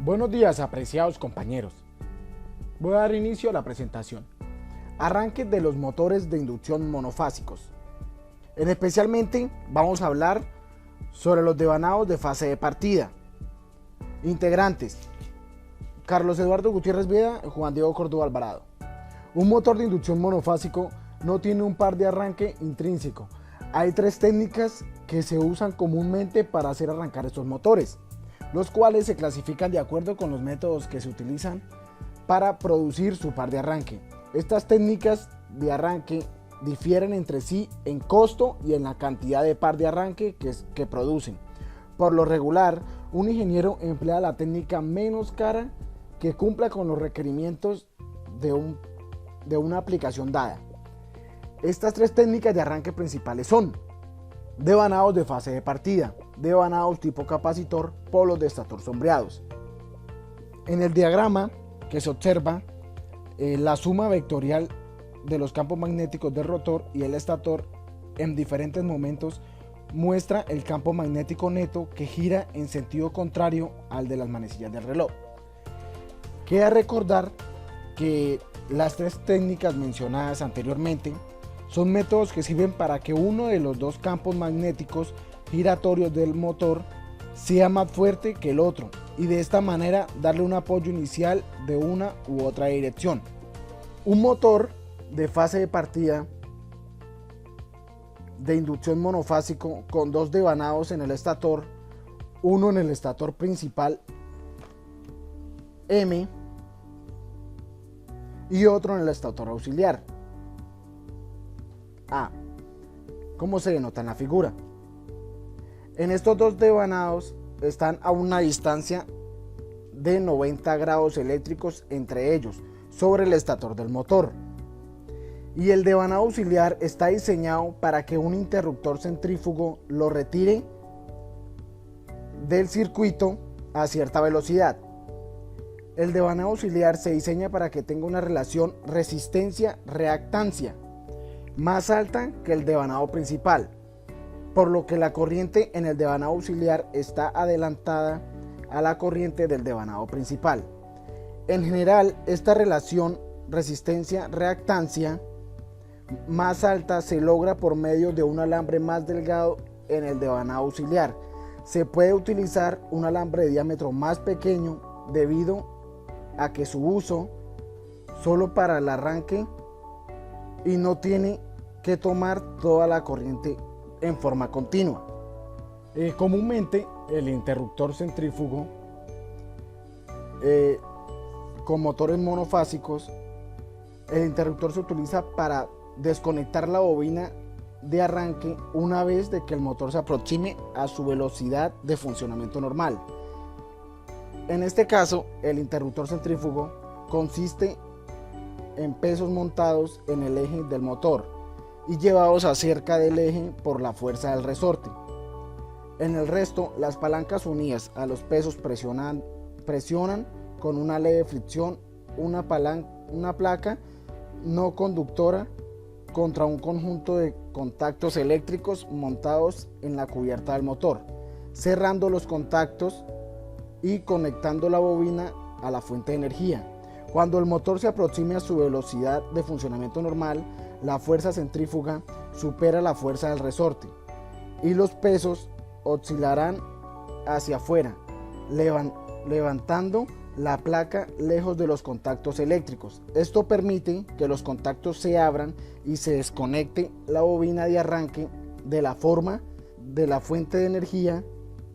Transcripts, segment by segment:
Buenos días, apreciados compañeros. Voy a dar inicio a la presentación. Arranque de los motores de inducción monofásicos. Especialmente vamos a hablar sobre los devanados de fase de partida. Integrantes: Carlos Eduardo Gutiérrez Vieda y Juan Diego Córdoba Alvarado. Un motor de inducción monofásico no tiene un par de arranque intrínseco. Hay tres técnicas que se usan comúnmente para hacer arrancar estos motores, los cuales se clasifican de acuerdo con los métodos que se utilizan para producir su par de arranque. Estas técnicas de arranque difieren entre sí en costo y en la cantidad de par de arranque que producen. Por lo regular, un ingeniero emplea la técnica menos cara que cumpla con los requerimientos de una aplicación dada. Estas tres técnicas de arranque principales son: devanados de fase de partida, devanados tipo capacitor, polos de estator sombreados. En el diagrama que se observa, la suma vectorial de los campos magnéticos del rotor y el estator en diferentes momentos muestra el campo magnético neto que gira en sentido contrario al de las manecillas del reloj. Queda recordar que las tres técnicas mencionadas anteriormente son métodos que sirven para que uno de los dos campos magnéticos giratorios del motor sea más fuerte que el otro y de esta manera darle un apoyo inicial de una u otra dirección. Un motor de fase de partida de inducción monofásico con dos devanados en el estator, uno en el estator principal M y otro en el estator auxiliar A, como se denota en la figura. En estos dos devanados están a una distancia de 90 grados eléctricos entre ellos sobre el estator del motor, y el devanado auxiliar está diseñado para que un interruptor centrífugo lo retire del circuito a cierta velocidad. El devanado auxiliar se diseña para que tenga una relación resistencia-reactancia más alta que el devanado principal, por lo que la corriente en el devanado auxiliar está adelantada a la corriente del devanado principal. En general, esta relación resistencia-reactancia más alta se logra por medio de un alambre más delgado en el devanado auxiliar. Se puede utilizar un alambre de diámetro más pequeño debido a que su uso solo para el arranque y no tiene que tomar toda la corriente en forma continua. Comúnmente el interruptor centrífugo con motores monofásicos, el interruptor se utiliza para desconectar la bobina de arranque una vez de que el motor se aproxime a su velocidad de funcionamiento normal. En este caso, el interruptor centrífugo consiste en pesos montados en el eje del motor y llevados acerca del eje por la fuerza del resorte. En el resto, las palancas unidas a los pesos presionan con una leve fricción una placa no conductora contra un conjunto de contactos eléctricos montados en la cubierta del motor, cerrando los contactos y conectando la bobina a la fuente de energía. Cuando el motor se aproxime a su velocidad de funcionamiento normal, la fuerza centrífuga supera la fuerza del resorte y los pesos oscilarán hacia afuera, levantando la placa lejos de los contactos eléctricos. Esto permite que los contactos se abran y se desconecte la bobina de arranque de la forma de la fuente de energía.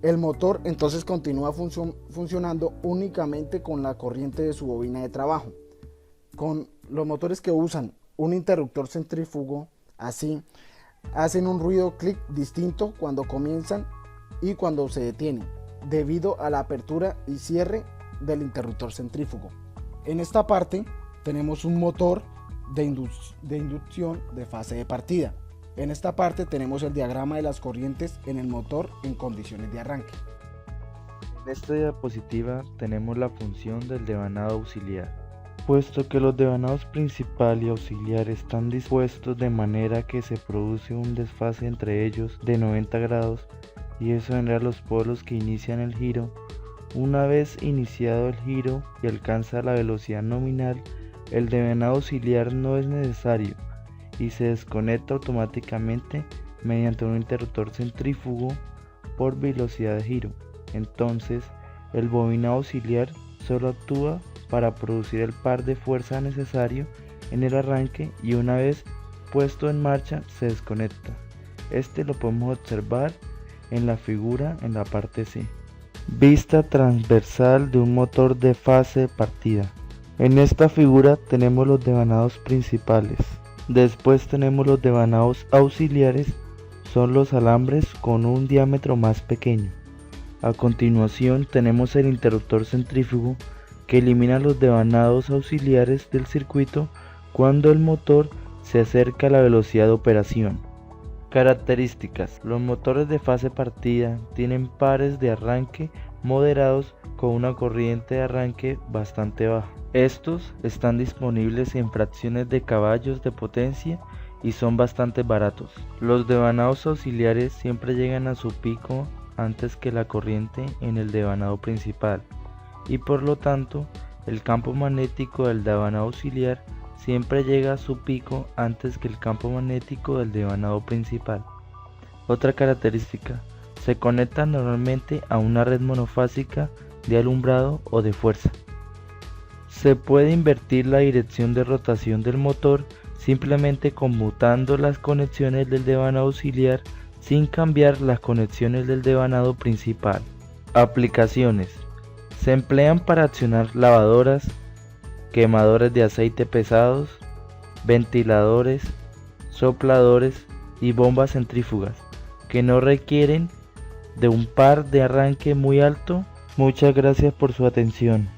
El motor entonces continúa funcionando únicamente con la corriente de su bobina de trabajo. Con los motores que usan un interruptor centrífugo así, hacen un ruido clic distinto cuando comienzan y cuando se detienen, debido a la apertura y cierre del interruptor centrífugo. En esta parte tenemos un motor de inducción de fase de partida. En esta parte tenemos el diagrama de las corrientes en el motor en condiciones de arranque. En esta diapositiva tenemos la función del devanado auxiliar. Puesto que los devanados principal y auxiliar están dispuestos de manera que se produce un desfase entre ellos de 90 grados y eso genera los polos que inician el giro, Una vez iniciado el giro y alcanza la velocidad nominal, el devanado auxiliar no es necesario y se desconecta automáticamente mediante un interruptor centrífugo por velocidad de giro. Entonces, el bobinado auxiliar solo actúa para producir el par de fuerza necesario en el arranque y una vez puesto en marcha se desconecta. Este lo podemos observar en la figura en la parte C. Vista transversal de un motor de fase partida. En esta figura tenemos los devanados principales. Después tenemos los devanados auxiliares, son los alambres con un diámetro más pequeño. A continuación tenemos el interruptor centrífugo que elimina los devanados auxiliares del circuito cuando el motor se acerca a la velocidad de operación. Características. Los motores de fase partida tienen pares de arranque moderados con una corriente de arranque bastante baja. Estos están disponibles en fracciones de caballos de potencia y son bastante baratos. Los devanados auxiliares siempre llegan a su pico antes que la corriente en el devanado principal y por lo tanto el campo magnético del devanado auxiliar siempre llega a su pico antes que el campo magnético del devanado principal. Otra característica, se conectan normalmente a una red monofásica de alumbrado o de fuerza. Se puede invertir la dirección de rotación del motor simplemente conmutando las conexiones del devanado auxiliar sin cambiar las conexiones del devanado principal. Aplicaciones. Se emplean para accionar lavadoras, quemadores de aceite pesados, ventiladores, sopladores y bombas centrífugas que no requieren de un par de arranque muy alto. Muchas gracias por su atención.